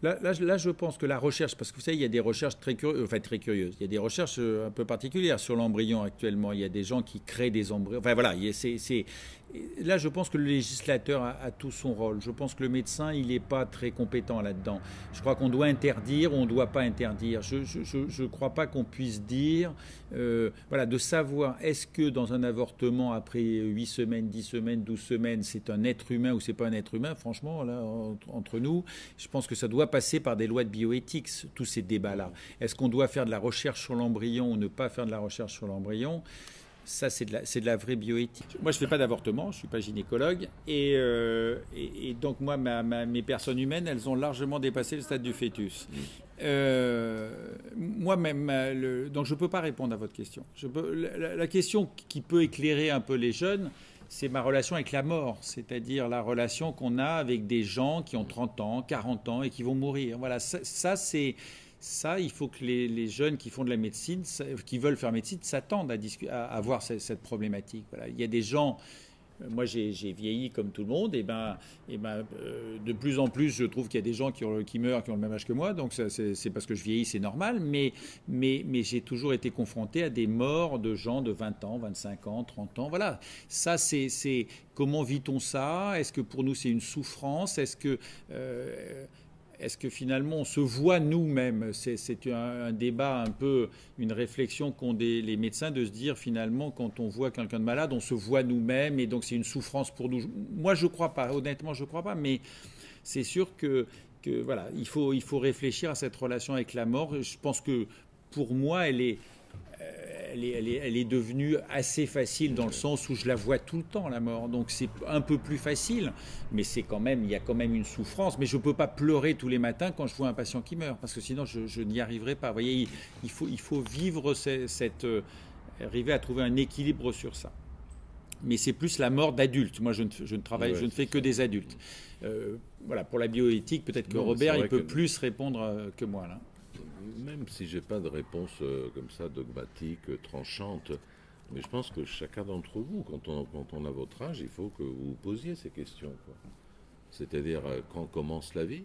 Là, je pense que la recherche, parce que vous savez, il y a des recherches très curieuses, enfin très curieuses, il y a des recherches un peu particulières sur l'embryon actuellement. Il y a des gens qui créent des embryons. Enfin voilà, là, je pense que le législateur a tout son rôle. Je pense que le médecin, il n'est pas très compétent là-dedans. Je crois qu'on doit interdire ou on ne doit pas interdire. Je ne crois pas qu'on puisse dire, voilà, de savoir est-ce que dans un avortement, après 8 semaines, 10 semaines, 12 semaines, c'est un être humain ou c'est pas un être humain, franchement, là, entre nous, je pense que ça doit passer par des lois de bioéthique, tous ces débats-là. Est-ce qu'on doit faire de la recherche sur l'embryon ou ne pas faire de la recherche sur l'embryon? Ça, c'est de la vraie bioéthique. Moi, je ne fais pas d'avortement, je ne suis pas gynécologue. Et donc, moi, mes personnes humaines, elles ont largement dépassé le stade du fœtus. Moi-même, donc je ne peux pas répondre à votre question. La question qui peut éclairer un peu les jeunes, c'est ma relation avec la mort, c'est-à-dire la relation qu'on a avec des gens qui ont 30 ans, 40 ans et qui vont mourir. Voilà, ça, il faut que les jeunes qui font de la médecine, qui veulent faire médecine, s'attendent à voir cette problématique. Voilà. Il y a des gens, moi j'ai vieilli comme tout le monde, de plus en plus je trouve qu'il y a des gens qui meurent, qui ont le même âge que moi, donc c'est parce que je vieillis, c'est normal, mais j'ai toujours été confronté à des morts de gens de 20 ans, 25 ans, 30 ans. Voilà, ça c'est comment vit-on ça? Est-ce que pour nous c'est une souffrance? Est-ce que finalement on se voit nous-mêmes? C'est un débat, un peu une réflexion qu'ont les médecins, de se dire finalement quand on voit quelqu'un de malade, on se voit nous-mêmes et donc c'est une souffrance pour nous. Moi je ne crois pas, honnêtement je ne crois pas, mais c'est sûr que voilà, il faut réfléchir à cette relation avec la mort. Je pense que pour moi elle est devenue assez facile dans le sens où je la vois tout le temps, la mort. Donc c'est un peu plus facile, mais il y a quand même une souffrance. Mais je ne peux pas pleurer tous les matins quand je vois un patient qui meurt, parce que sinon je n'y arriverai pas. Vous voyez, il faut vivre arriver à trouver un équilibre sur ça. Mais c'est plus la mort d'adultes. Moi, je ne travaille, Ouais, je ne c'est fais que ça. des adultes. Voilà, pour la bioéthique, peut-être que Non, mais c'est Robert, il vrai que peut plus répondre que moi là. même si j'ai pas de réponse comme ça dogmatique, tranchante, mais je pense que chacun d'entre vous, quand on a votre âge, il faut que vous vous posiez ces questions, quoi. C'est-à-dire quand commence la vie,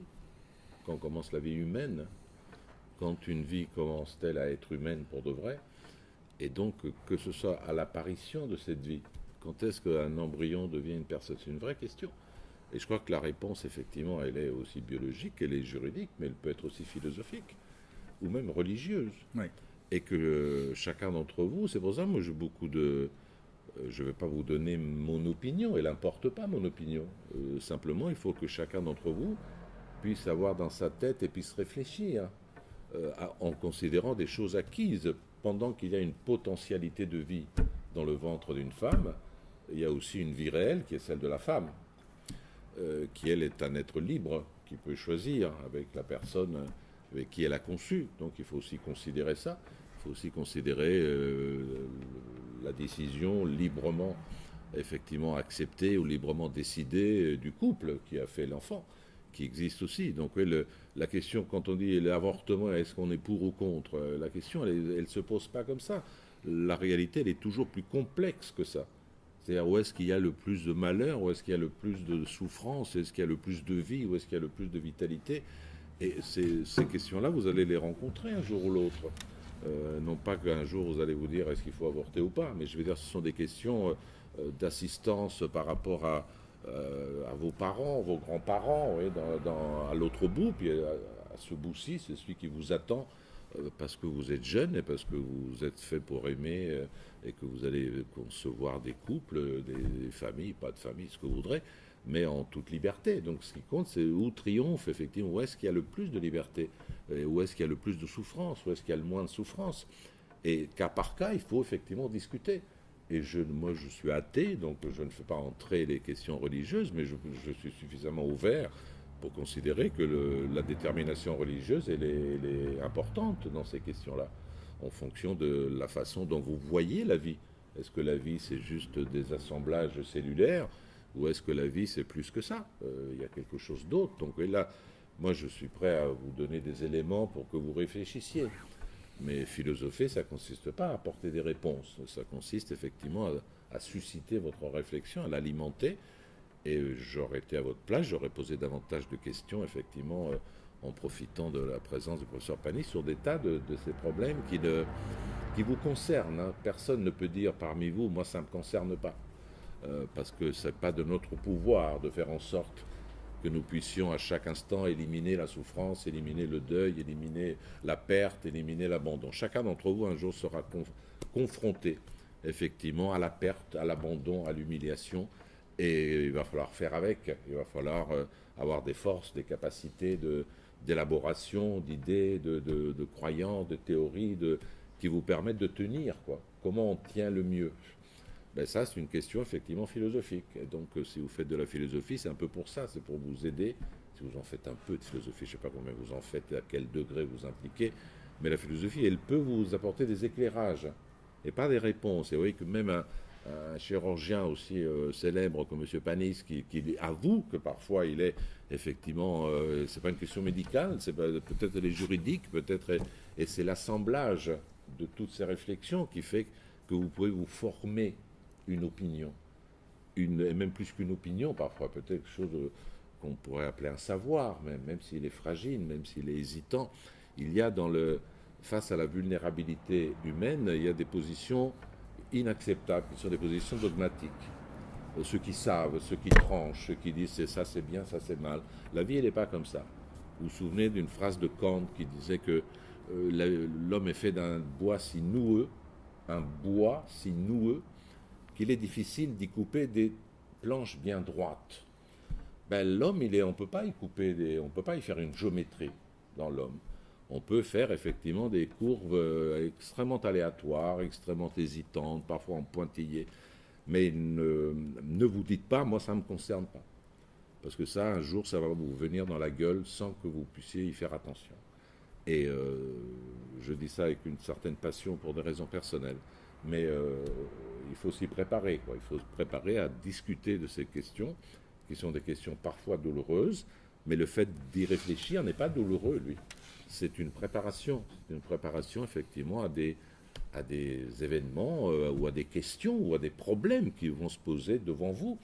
quand commence la vie humaine, quand une vie commence-t-elle à être humaine pour de vrai, et donc que ce soit à l'apparition de cette vie. Quand est-ce qu'un embryon devient une personne? C'est une vraie question. Et je crois que la réponse, effectivement, elle est aussi biologique, elle est juridique, mais elle peut être aussi philosophique, ou même religieuse. Oui. Et que chacun d'entre vous, c'est pour ça, moi, j'ai beaucoup de... je ne vais pas vous donner mon opinion, elle n'importe pas mon opinion. Simplement, il faut que chacun d'entre vous puisse avoir dans sa tête et puisse réfléchir en considérant des choses acquises. Pendant qu'il y a une potentialité de vie dans le ventre d'une femme, il y a aussi une vie réelle qui est celle de la femme, qui elle est un être libre, qui peut choisir avec la personne avec qui elle a conçu. Donc il faut aussi considérer ça. Il faut aussi considérer la décision librement, effectivement acceptée ou librement décidée du couple qui a fait l'enfant, qui existe aussi. Donc oui, la question, quand on dit l'avortement, est-ce qu'on est pour ou contre? La question, elle se pose pas comme ça. La réalité, elle est toujours plus complexe que ça. C'est-à-dire, où est-ce qu'il y a le plus de malheur, où est-ce qu'il y a le plus de souffrance, est-ce qu'il y a le plus de vie, où est-ce qu'il y a le plus de vitalité? Et ces questions-là, vous allez les rencontrer un jour ou l'autre. Non pas qu'un jour vous allez vous dire est-ce qu'il faut avorter ou pas, mais je veux dire, ce sont des questions d'assistance par rapport à vos parents, vos grands-parents, oui, à l'autre bout, puis à ce bout-ci, c'est celui qui vous attend parce que vous êtes jeune et parce que vous êtes fait pour aimer et que vous allez concevoir des couples, des familles, pas de familles, ce que vous voudrez, mais en toute liberté. Donc ce qui compte, c'est où triomphe, effectivement, où est-ce qu'il y a le plus de liberté, et où est-ce qu'il y a le plus de souffrance, où est-ce qu'il y a le moins de souffrance. Et cas par cas, il faut effectivement discuter. Et moi, je suis athée, donc je ne fais pas entrer les questions religieuses, mais je suis suffisamment ouvert pour considérer que la détermination religieuse, elle est importante dans ces questions-là, en fonction de la façon dont vous voyez la vie. Est-ce que la vie, c'est juste des assemblages cellulaires, ou est-ce que la vie, c'est plus que ça? Il y a quelque chose d'autre. Donc là, moi, je suis prêt à vous donner des éléments pour que vous réfléchissiez. Mais philosopher, ça ne consiste pas à apporter des réponses. Ça consiste effectivement à susciter votre réflexion, à l'alimenter. Et j'aurais été à votre place, j'aurais posé davantage de questions, effectivement, en profitant de la présence du professeur Panis, sur des tas de ces problèmes qui vous concernent. Hein. Personne ne peut dire parmi vous, moi ça ne me concerne pas. Parce que ce n'est pas de notre pouvoir de faire en sorte que nous puissions à chaque instant éliminer la souffrance, éliminer le deuil, éliminer la perte, éliminer l'abandon. Chacun d'entre vous un jour sera confronté effectivement à la perte, à l'abandon, à l'humiliation, et il va falloir faire avec, il va falloir avoir des forces, des capacités d'élaboration, d'idées, de croyances, de théories, qui vous permettent de tenir, quoi. Comment on tient le mieux? Ben ça, c'est une question effectivement philosophique. Et donc, si vous faites de la philosophie, c'est un peu pour ça, c'est pour vous aider. Si vous en faites un peu de philosophie, je ne sais pas combien vous en faites, à quel degré vous impliquez, mais la philosophie, elle peut vous apporter des éclairages et pas des réponses. Et vous voyez que même un chirurgien aussi célèbre comme M. Panis, qui avoue que parfois il est effectivement, c'est pas une question médicale, c'est peut-être elle est juridique, peut-être, et c'est l'assemblage de toutes ces réflexions qui fait que vous pouvez vous former une opinion, et même plus qu'une opinion, parfois peut-être quelque chose qu'on pourrait appeler un savoir, même s'il est fragile, même s'il est hésitant. Il y a face à la vulnérabilité humaine, il y a des positions inacceptables, qui sont des positions dogmatiques. Ceux qui savent, ceux qui tranchent, ceux qui disent ça c'est bien, ça c'est mal. La vie, elle n'est pas comme ça. Vous vous souvenez d'une phrase de Kant qui disait que l'homme est fait d'un bois si noueux, qu'il est difficile d'y couper des planches bien droites. Ben, l'homme, on ne peut pas y couper, on ne peut pas y faire une géométrie dans l'homme. On peut faire effectivement des courbes extrêmement aléatoires, extrêmement hésitantes, parfois en pointillés. Mais ne vous dites pas, moi ça ne me concerne pas. Parce que ça, un jour, ça va vous venir dans la gueule sans que vous puissiez y faire attention. Et je dis ça avec une certaine passion pour des raisons personnelles. Mais il faut s'y préparer, quoi. Il faut se préparer à discuter de ces questions, qui sont des questions parfois douloureuses, mais le fait d'y réfléchir n'est pas douloureux, lui. C'est une préparation effectivement à des événements ou à des questions ou à des problèmes qui vont se poser devant vous.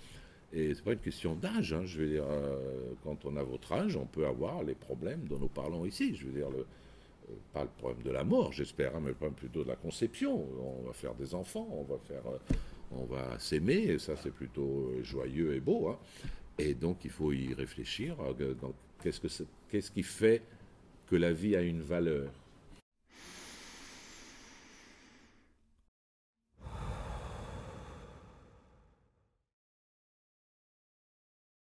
Et ce n'est pas une question d'âge, hein. Je veux dire, quand on a votre âge, on peut avoir les problèmes dont nous parlons ici. Je veux dire, pas le problème de la mort, j'espère, hein, mais le problème plutôt de la conception. On va faire des enfants, on va s'aimer, et ça c'est plutôt joyeux et beau. Hein. Et donc il faut y réfléchir. Donc, qu'est-ce qui fait que la vie a une valeur?